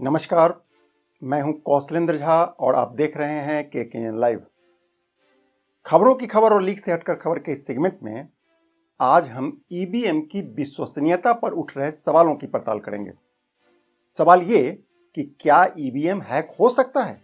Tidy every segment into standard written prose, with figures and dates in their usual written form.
नमस्कार, मैं हूं कौशलेंद्र झा और आप देख रहे हैं केकेएन लाइव। खबरों की खबर और लीक से हटकर खबर के इस सेगमेंट में आज हम ईवीएम की विश्वसनीयता पर उठ रहे सवालों की पड़ताल करेंगे। सवाल ये कि क्या ईवीएम हैक हो सकता है?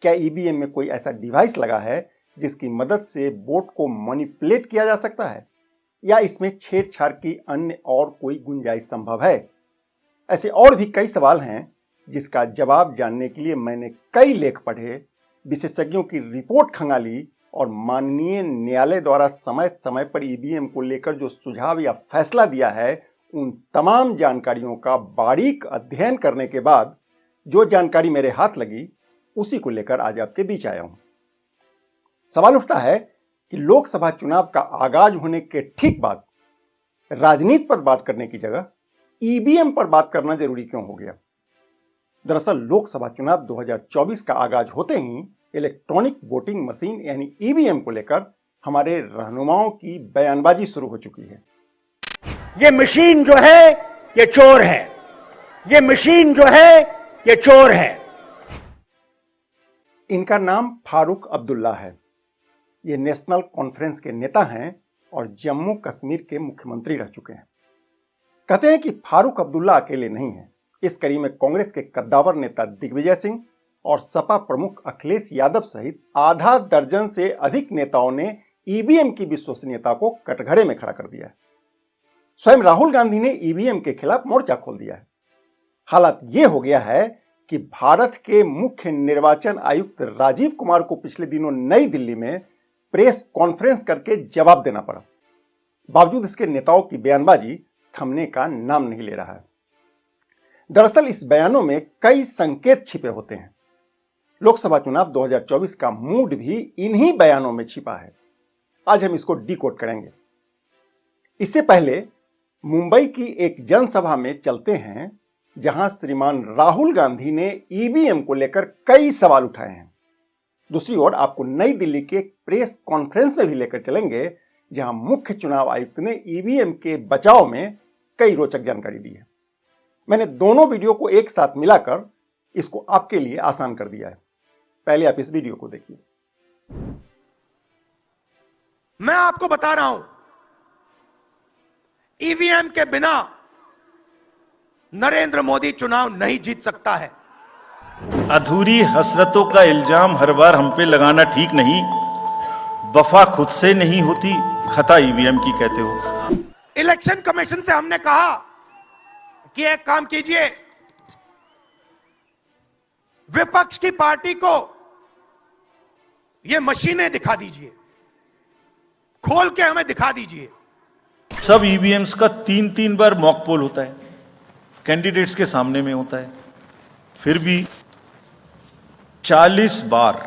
क्या ईवीएम में कोई ऐसा डिवाइस लगा है जिसकी मदद से वोट को मैनिपुलेट किया जा सकता है, या इसमें छेड़छाड़ की अन्य और कोई गुंजाइश संभव है? ऐसे और भी कई सवाल हैं जिसका जवाब जानने के लिए मैंने कई लेख पढ़े, विशेषज्ञों की रिपोर्ट खंगाली और माननीय न्यायालय द्वारा समय समय पर ईवीएम को लेकर जो सुझाव या फैसला दिया है, उन तमाम जानकारियों का बारीक अध्ययन करने के बाद जो जानकारी मेरे हाथ लगी उसी को लेकर आज आपके बीच आया हूं। सवाल उठता है कि लोकसभा चुनाव का आगाज होने के ठीक बाद राजनीति पर बात करने की जगह ईवीएम पर बात करना जरूरी क्यों हो गया? दरअसल लोकसभा चुनाव 2024 का आगाज होते ही इलेक्ट्रॉनिक वोटिंग मशीन यानी ईवीएम को लेकर हमारे रहनुमाओं की बयानबाजी शुरू हो चुकी है। ये मशीन जो है ये चोर है, ये मशीन जो है ये चोर है। इनका नाम फारूक अब्दुल्ला है। ये नेशनल कॉन्फ्रेंस के नेता हैं और जम्मू कश्मीर के मुख्यमंत्री रह चुके हैं। कहते हैं कि फारूक अब्दुल्ला अकेले नहीं हैं। इस कड़ी में कांग्रेस के कद्दावर नेता दिग्विजय सिंह और सपा प्रमुख अखिलेश यादव सहित आधा दर्जन से अधिक नेताओं ने ईवीएम की विश्वसनीयता को कटघरे में खड़ा कर दिया है। स्वयं राहुल गांधी ने ईवीएम के खिलाफ मोर्चा खोल दिया है। हालात यह हो गया है कि भारत के मुख्य निर्वाचन आयुक्त राजीव कुमार को पिछले दिनों नई दिल्ली में प्रेस कॉन्फ्रेंस करके जवाब देना पड़ा। बावजूद इसके नेताओं की बयानबाजी थमने का नाम नहीं ले रहा है। दरअसल इस बयानों में कई संकेत छिपे होते हैं। लोकसभा चुनाव 2024 का मूड भी इन्हीं बयानों में छिपा है। आज हम इसको डिकोड करेंगे। इससे पहले मुंबई की एक जनसभा में चलते हैं, जहां श्रीमान राहुल गांधी ने ईवीएम को लेकर कई सवाल उठाए हैं। दूसरी ओर आपको नई दिल्ली के एक प्रेस कॉन्फ्रेंस में भी लेकर चलेंगे, जहां मुख्य चुनाव आयुक्त ने ईवीएम के बचाव में कई रोचक जानकारी दी है। मैंने दोनों वीडियो को एक साथ मिलाकर इसको आपके लिए आसान कर दिया है। पहले आप इस वीडियो को देखिए। मैं आपको बता रहा हूं, ईवीएम के बिना नरेंद्र मोदी चुनाव नहीं जीत सकता है। अधूरी हसरतों का इल्जाम हर बार हम पे लगाना ठीक नहीं। वफा खुद से नहीं होती, खता ईवीएम की कहते हो। इलेक्शन कमीशन से हमने कहा कि एक काम कीजिए, विपक्ष की पार्टी को ये मशीनें दिखा दीजिए, खोल के हमें दिखा दीजिए। सब ईवीएम्स का 3-3 बार मॉक पोल होता है, कैंडिडेट्स के सामने में होता है। फिर भी 40 बार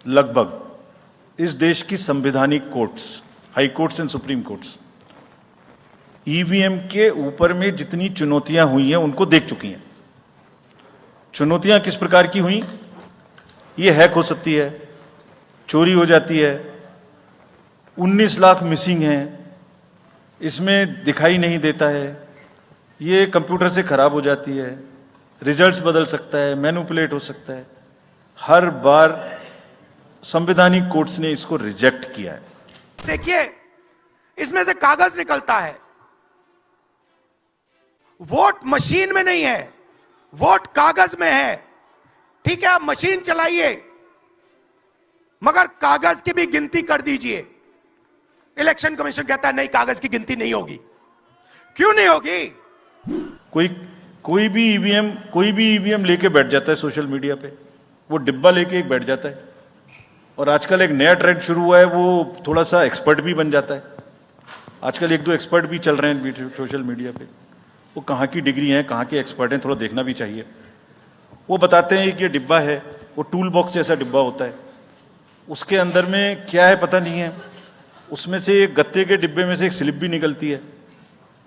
लगभग इस देश की संवैधानिक courts, high courts and supreme courts EVM के ऊपर में जितनी चुनौतियां हुई हैं उनको देख चुकी हैं। चुनौतियां किस प्रकार की हुई? ये हैक हो सकती है, चोरी हो जाती है, 19 लाख मिसिंग हैं, इसमें दिखाई नहीं देता है, ये कंप्यूटर से खराब हो जाती है, रिजल्ट्स बदल सकता है, मैनिपुलेट हो सकता है। हर बार संवैधानिक कोर्ट्स ने इसको रिजेक्ट किया है। देखिए, इसमें से कागज निकलता है। वोट मशीन में नहीं है, वोट कागज में है। ठीक है, आप मशीन चलाइए, मगर कागज की भी गिनती कर दीजिए। इलेक्शन कमीशन कहता है नहीं, कागज की गिनती नहीं होगी। क्यों नहीं होगी? कोई भी ईवीएम लेके बैठ जाता है सोशल मीडिया पे, वो डिब्बा लेके एक बैठ जाता है। और आजकल एक नया ट्रेंड शुरू हुआ है, वो थोड़ा सा एक्सपर्ट भी बन जाता है। आजकल 1-2 एक्सपर्ट भी चल रहे हैं सोशल मीडिया पे। वो कहाँ की डिग्री हैं, कहाँ के एक्सपर्ट हैं, थोड़ा देखना भी चाहिए। वो बताते हैं कि ये डिब्बा है, वो टूल बॉक्स जैसा डिब्बा होता है, उसके अंदर में क्या है पता नहीं है। उसमें से एक गत्ते के डिब्बे में से एक स्लिप भी निकलती है।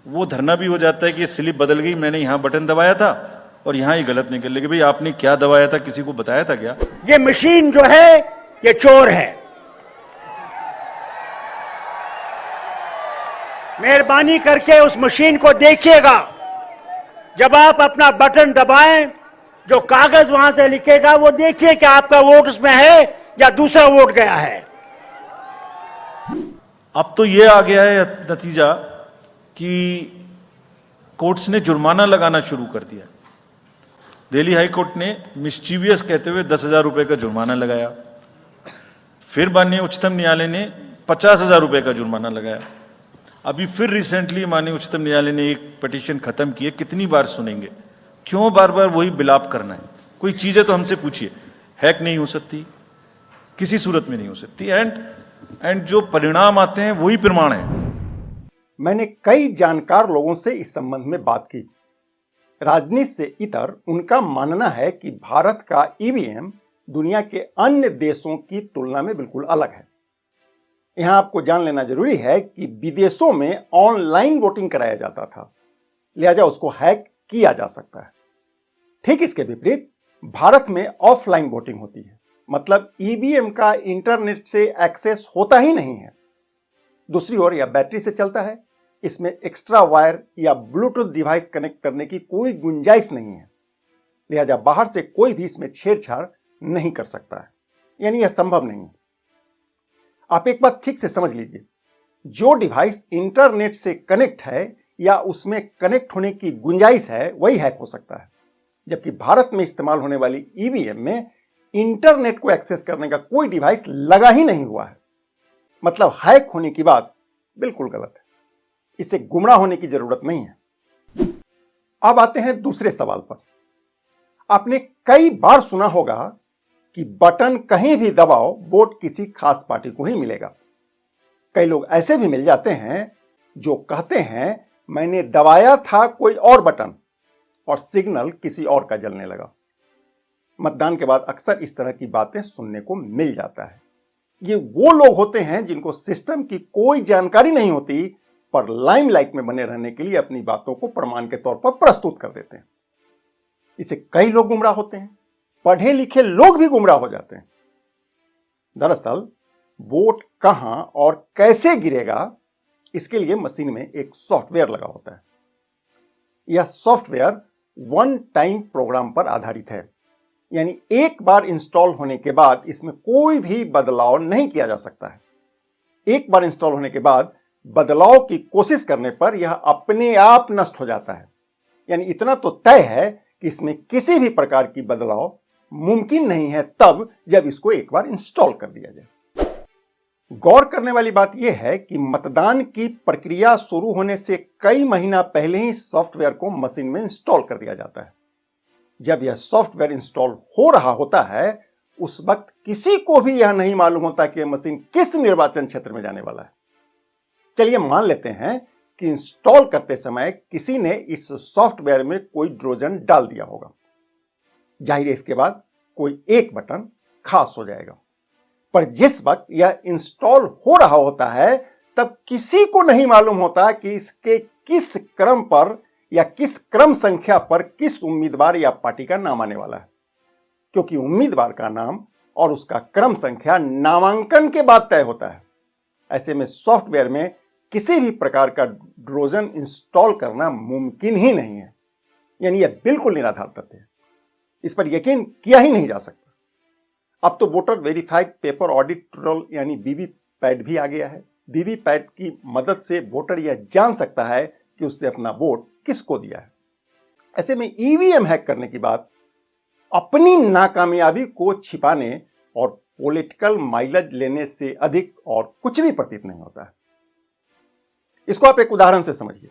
वो धरना भी हो जाता है कि ये स्लिप बदल गई, मैंने यहाँ बटन दबाया था और यहाँ ही गलत निकल गई। भाई आपने क्या दबाया था, किसी को बताया था क्या? ये मशीन जो है ये चोर है। मेहरबानी करके उस मशीन को देखिएगा। जब आप अपना बटन दबाएं जो कागज वहां से लिखेगा वो देखिए कि आपका वोट उसमें है या दूसरा वोट गया है। अब तो ये आ गया है नतीजा कि कोर्ट्स ने जुर्माना लगाना शुरू कर दिया। दिल्ली हाई कोर्ट ने मिस्चीवियस कहते हुए 10,000 रुपए का जुर्माना लगाया। फिर माननीय उच्चतम न्यायालय ने 50,000 रुपए का जुर्माना लगाया। अभी फिर रिसेंटली माननीय उच्चतम न्यायालय ने एक पिटीशन खत्म की है। कितनी बार सुनेंगे? क्यों बार बार वही बिलाप करना है? कोई चीजें तो हमसे पूछिए। हैक नहीं हो सकती, किसी सूरत में नहीं हो सकती, एंड जो परिणाम आते हैं वही प्रमाण है। मैंने कई जानकार लोगों से इस संबंध में बात की। राजनीति से इतर उनका मानना है कि भारत का ईवीएम दुनिया के अन्य देशों की तुलना में बिल्कुल अलग है। यहां आपको जान लेना जरूरी है कि विदेशों में ऑनलाइन वोटिंग कराया जाता था, लिहाजा उसको हैक किया जा सकता है। ठीक इसके विपरीत भारत में ऑफलाइन वोटिंग होती है, मतलब ईवीएम का इंटरनेट से एक्सेस होता ही नहीं है। दूसरी ओर यह बैटरी से चलता है, इसमें एक्स्ट्रा वायर या ब्लूटूथ डिवाइस कनेक्ट करने की कोई गुंजाइश नहीं है, लिहाजा बाहर से कोई भी इसमें छेड़छाड़ नहीं कर सकता है, यानी यह संभव नहीं है। आप एक बात ठीक से समझ लीजिए, जो डिवाइस इंटरनेट से कनेक्ट है या उसमें कनेक्ट होने की गुंजाइश है वही हैक हो सकता है, जबकि भारत में इस्तेमाल होने वाली ईवीएम में इंटरनेट को एक्सेस करने का कोई डिवाइस लगा ही नहीं हुआ है। मतलब हैक होने की बात बिल्कुल गलत है, इससे गुमराह होने की जरूरत नहीं है। अब आते हैं दूसरे सवाल पर। आपने कई बार सुना होगा कि बटन कहीं भी दबाओ वोट किसी खास पार्टी को ही मिलेगा। कई लोग ऐसे भी मिल जाते हैं जो कहते हैं मैंने दबाया था कोई और बटन और सिग्नल किसी और का जलने लगा। मतदान के बाद अक्सर इस तरह की बातें सुनने को मिल जाता है। ये वो लोग होते हैं जिनको सिस्टम की कोई जानकारी नहीं होती, पर लाइमलाइट में बने रहने के लिए अपनी बातों को प्रमाण के तौर पर प्रस्तुत कर देते हैं। इससे कई लोग गुमराह होते हैं, पढ़े लिखे लोग भी गुमराह हो जाते हैं। दरअसल वोट कहां और कैसे गिरेगा, इसके लिए मशीन में एक सॉफ्टवेयर लगा होता है। यह सॉफ्टवेयर वन टाइम प्रोग्राम पर आधारित है, यानी एक बार इंस्टॉल होने के बाद इसमें कोई भी बदलाव नहीं किया जा सकता है। एक बार इंस्टॉल होने के बाद बदलाव की कोशिश करने पर यह अपने आप नष्ट हो जाता है, यानी इतना तो तय है कि इसमें किसी भी प्रकार की बदलाव मुमकिन नहीं है तब जब इसको एक बार इंस्टॉल कर दिया जाए। गौर करने वाली बात यह है कि मतदान की प्रक्रिया शुरू होने से कई महीना पहले ही सॉफ्टवेयर को मशीन में इंस्टॉल कर दिया जाता है। जब यह सॉफ्टवेयर इंस्टॉल हो रहा होता है उस वक्त किसी को भी यह नहीं मालूम होता कि यह मशीन किस निर्वाचन क्षेत्र में जाने वाला है। चलिए मान लेते हैं कि इंस्टॉल करते समय किसी ने इस सॉफ्टवेयर में कोई ट्रोजन डाल दिया होगा। जाहिर है इसके बाद कोई एक बटन खास हो जाएगा, पर जिस वक्त यह इंस्टॉल हो रहा होता है तब किसी को नहीं मालूम होता कि इसके किस क्रम पर या किस क्रम संख्या पर किस उम्मीदवार या पार्टी का नाम आने वाला है, क्योंकि उम्मीदवार का नाम और उसका क्रम संख्या नामांकन के बाद तय होता है। ऐसे में सॉफ्टवेयर में किसी भी प्रकार का ट्रोजन इंस्टॉल करना मुमकिन ही नहीं है, यानी यह बिल्कुल निराधार तथ्य है, इस पर यकीन किया ही नहीं जा सकता। अब तो voter verified paper audit trail यानी वीवीपैट भी आ गया है। वीवीपैट की मदद से वोटर यह जान सकता है कि उसने अपना वोट किसको दिया है। ऐसे में ईवीएम हैक करने की बात अपनी नाकामयाबी को छिपाने और पॉलिटिकल माइलेज लेने से अधिक और कुछ भी प्रतीत नहीं होता है। इसको आप एक उदाहरण से समझिए।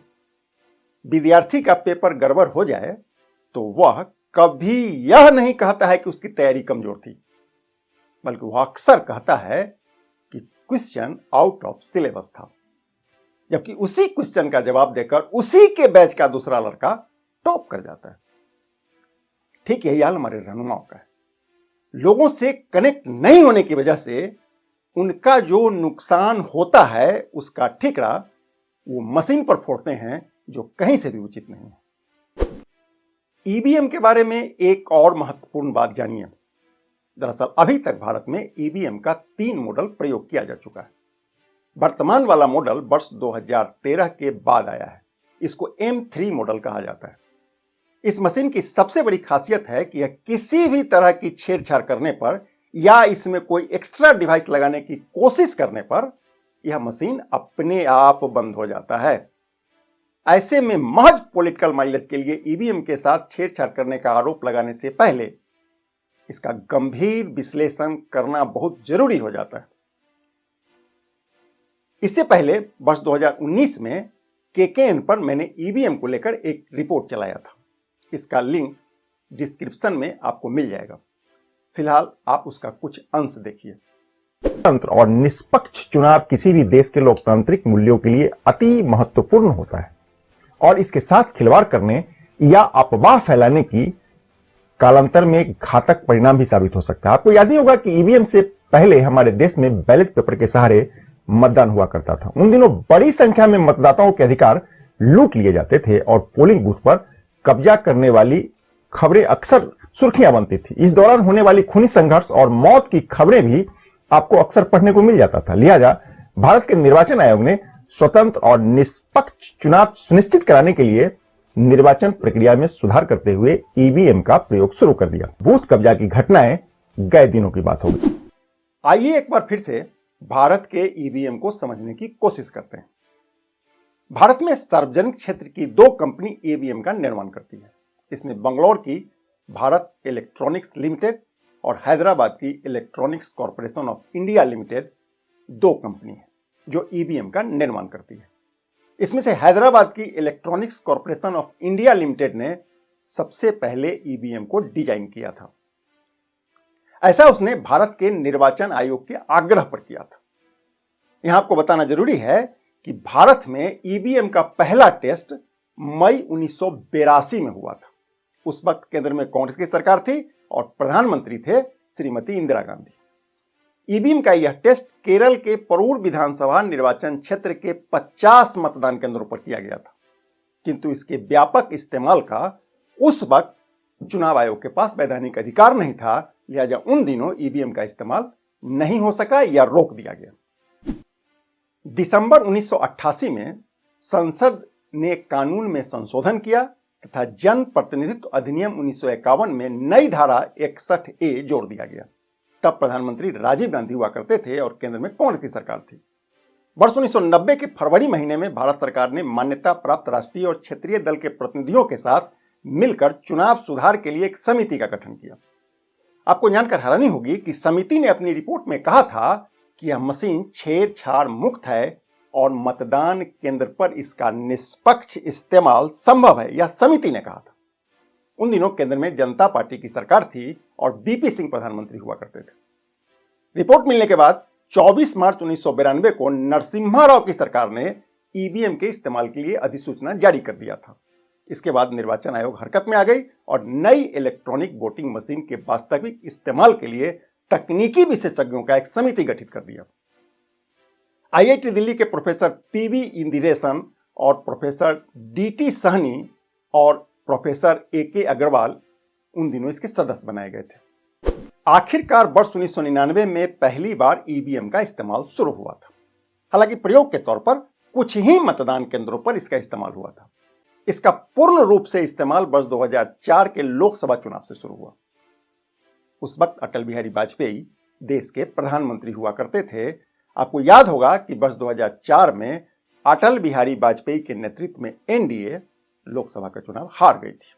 विद्यार्थी का पेपर गड़बड़ हो जाए तो वह कभी यह नहीं कहता है कि उसकी तैयारी कमजोर थी, बल्कि वह अक्सर कहता है कि क्वेश्चन आउट ऑफ सिलेबस था, जबकि उसी क्वेश्चन का जवाब देकर उसी के बैच का दूसरा लड़का टॉप कर जाता है। ठीक यही हाल हमारे रहनुमाओं का है। लोगों से कनेक्ट नहीं होने की वजह से उनका जो नुकसान होता है उसका ठिकरा वो मशीन पर फोड़ते हैं, जो कहीं से भी उचित नहीं है। ईवीएम के बारे में एक और महत्वपूर्ण बात जानिए। दरअसल अभी तक भारत में ईवीएम का 3 मॉडल प्रयोग किया जा चुका है। वर्तमान वाला मॉडल वर्ष 2013 के बाद आया है। इसको M3 मॉडल कहा जाता है। इस मशीन की सबसे बड़ी खासियत है कि यह किसी भी तरह की छेड़छाड़ करने पर या इसमें कोई एक्स्ट्रा डिवाइस लगाने की कोशिश करने पर यह मशीन अपने आप बंद हो जाता है। ऐसे में महज पॉलिटिकल माइलेज के लिए ईवीएम के साथ छेड़छाड़ करने का आरोप लगाने से पहले इसका गंभीर विश्लेषण करना बहुत जरूरी हो जाता है। इससे पहले वर्ष 2019 में केकेएन पर मैंने ईवीएम को लेकर एक रिपोर्ट चलाया था। इसका लिंक डिस्क्रिप्शन में आपको मिल जाएगा। फिलहाल आप उसका कुछ अंश देखिए। स्वतंत्र और निष्पक्ष चुनाव किसी भी देश के लोकतांत्रिक मूल्यों के लिए अति महत्वपूर्ण होता है और इसके साथ खिलवाड़ करने या अफवाह फैलाने की कालांतर में एक घातक परिणाम भी साबित हो सकता है। आपको याद ही होगा कि ईवीएम से पहले हमारे देश में बैलेट पेपर के सहारे मतदान हुआ करता था। उन दिनों बड़ी संख्या में मतदाताओं के अधिकार लूट लिए जाते थे और पोलिंग बूथ पर कब्जा करने वाली खबरें अक्सर सुर्खियां बनती थी। इस दौरान होने वाली खूनी संघर्ष और मौत की खबरें भी आपको अक्सर पढ़ने को मिल जाता था। लिहाजा भारत के निर्वाचन आयोग ने स्वतंत्र और निष्पक्ष चुनाव सुनिश्चित कराने के लिए निर्वाचन प्रक्रिया में सुधार करते हुए ईवीएम का प्रयोग शुरू कर दिया। बूथ कब्जा की घटनाएं गए दिनों की बात होगी। आइए एक बार फिर से भारत के ईवीएम को समझने की कोशिश करते हैं। भारत में सार्वजनिक क्षेत्र की 2 कंपनी ईवीएम का निर्माण करती है। इसमें बंगलौर की भारत इलेक्ट्रॉनिक्स लिमिटेड और हैदराबाद की electronics corporation of India limited 2 company है जो ईवीएम का निर्माण करती है। इसमें से हैदराबाद की electronics corporation of India limited ने सबसे पहले ईवीएम को डिजाइन किया था। ऐसा उसने भारत के निर्वाचन आयोग के आग्रह पर किया था। यहां आपको बताना जरूरी है कि भारत में ईवीएम का पहला टेस्ट मई 1982 में हुआ था। उस वक्त केंद्र में कांग्रेस की सरकार थी और प्रधानमंत्री थे श्रीमती इंदिरा गांधी। ईवीएम का यह टेस्ट केरल के परूर विधानसभा निर्वाचन क्षेत्र के 50 मतदान केंद्रों पर किया गया था, किंतु इसके व्यापक इस्तेमाल का उस वक्त चुनाव आयोग के पास वैधानिक अधिकार नहीं था। लिहाजा उन दिनों ईवीएम का इस्तेमाल नहीं हो सका या रोक दिया गया। दिसंबर 1988 में संसद ने कानून में संशोधन किया तथा जन प्रतिनिधित्व अधिनियम 1951 में नई धारा 61A जोड़ दिया गया। तब प्रधानमंत्री राजीव गांधी हुआ करते थे और केंद्र में कांग्रेस की सरकार थी। वर्ष 1990 के फरवरी महीने में भारत सरकार ने मान्यता प्राप्त राष्ट्रीय और क्षेत्रीय दल के प्रतिनिधियों के साथ मिलकर चुनाव सुधार के लिए एक समिति का गठन किया। आपको जानकर हैरानी होगी कि समिति ने अपनी रिपोर्ट में कहा था कि यह मशीन छेड़छाड़ मुक्त है और मतदान केंद्र पर इसका निष्पक्ष इस्तेमाल संभव है, यह समिति ने कहा था। उन दिनों केंद्र में जनता पार्टी की सरकार थी और बीपी सिंह प्रधानमंत्री हुआ करते थे। रिपोर्ट मिलने के बाद 24 मार्च 1992 को नरसिम्हा राव की सरकार ने ईवीएम के इस्तेमाल के लिए अधिसूचना जारी कर दिया था। इसके बाद निर्वाचन आयोग हरकत में आ गई और नई इलेक्ट्रॉनिक वोटिंग मशीन के वास्तविक इस्तेमाल के लिए तकनीकी विशेषज्ञों का एक समिति गठित कर दिया। आईआईटी दिल्ली के प्रोफेसर पीवी इंदिरेशन और प्रोफेसर डीटी सहनी और प्रोफेसर एके अग्रवाल उन दिनों इसके सदस्य बनाए गए थे। आखिरकार वर्ष 1999 में पहली बार ईवीएम का इस्तेमाल शुरू हुआ था। हालांकि प्रयोग के तौर पर कुछ ही मतदान केंद्रों पर इसका इस्तेमाल हुआ था। इसका पूर्ण रूप से इस्तेमाल वर्ष 2004 के लोकसभा चुनाव से शुरू हुआ। उस वक्त अटल बिहारी वाजपेयी देश के प्रधानमंत्री हुआ करते थे। आपको याद होगा कि वर्ष 2004 में अटल बिहारी वाजपेयी के नेतृत्व में एनडीए लोकसभा का चुनाव हार गई थी।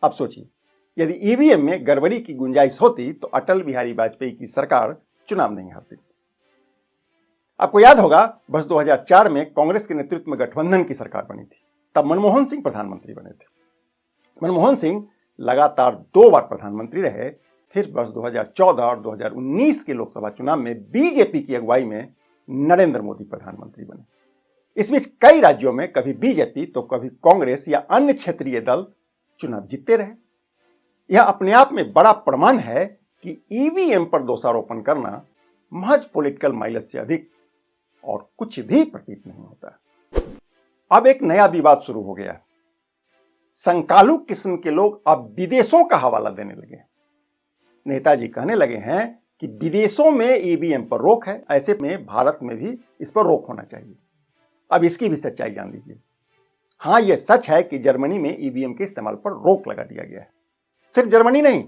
अब सोचिए, यदि ईवीएम में गड़बड़ी की गुंजाइश होती तो अटल बिहारी वाजपेयी की सरकार चुनाव नहीं हारती। आपको याद होगा वर्ष 2004 में कांग्रेस के नेतृत्व में गठबंधन की सरकार बनी थी। तब मनमोहन सिंह प्रधानमंत्री बने थे। मनमोहन सिंह लगातार 2 बार प्रधानमंत्री रहे। फिर वर्ष 2014 और 2019 के लोकसभा चुनाव में बीजेपी की अगुवाई में नरेंद्र मोदी प्रधानमंत्री बने। इस बीच कई राज्यों में कभी बीजेपी तो कभी कांग्रेस या अन्य क्षेत्रीय दल चुनाव जीतते रहे। यह अपने आप में बड़ा प्रमाण है कि ईवीएम पर दोषारोपण करना महज पॉलिटिकल माइलेज से अधिक और कुछ भी प्रतीत नहीं होता। अब एक नया विवाद शुरू हो गया है। संकालू किस्म के लोग अब विदेशों का हवाला देने लगे। नेताजी कहने लगे हैं कि विदेशों में ईवीएम पर रोक है, ऐसे में भारत में भी इस पर रोक होना चाहिए। अब इसकी भी सच्चाई जान लीजिए। हाँ, यह सच है कि जर्मनी में ईवीएम के इस्तेमाल पर रोक लगा दिया गया है। सिर्फ जर्मनी नहीं,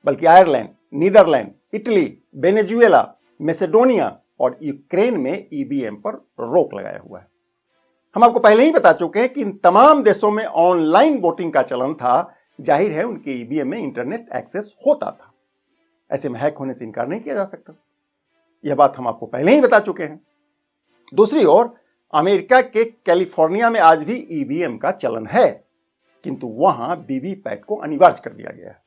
बल्कि Ireland, Netherland, Italy, Venezuela, Macedonia और यूक्रेन में ईवीएम पर रोक लगाया हुआ है। हम आपको पहले ही बता चुके हैं कि इन तमाम देशों में ऑनलाइन वोटिंग का चलन था। जाहिर है उनके ईवीएम में इंटरनेट एक्सेस होता था। ऐसे में हैक होने से इनकार नहीं किया जा सकता। यह बात हम आपको पहले ही बता चुके हैं। दूसरी ओर अमेरिका के कैलिफोर्निया में आज भी ईवीएम का चलन है, किंतु वहां वीवीपैट को अनिवार्य कर दिया गया है।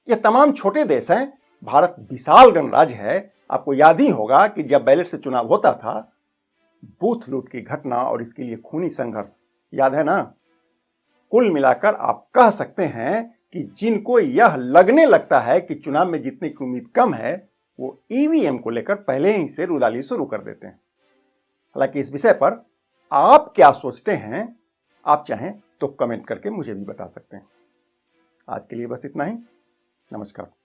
यह तमाम छोटे देश हैं। भारत विशाल गणराज्य है। आपको याद ही होगा कि जब बैलेट से चुनाव होता था, बूथ लूट की घटना और इसके लिए खूनी संघर्ष याद है ना। कुल मिलाकर आप कह सकते हैं कि जिनको यह लगने लगता है कि चुनाव में जीतने की उम्मीद कम है, वो ईवीएम को लेकर पहले ही से रुदाली शुरू कर देते हैं। हालांकि इस विषय पर आप क्या सोचते हैं, आप चाहें तो कमेंट करके मुझे भी बता सकते हैं। आज के लिए बस इतना ही। नमस्कार।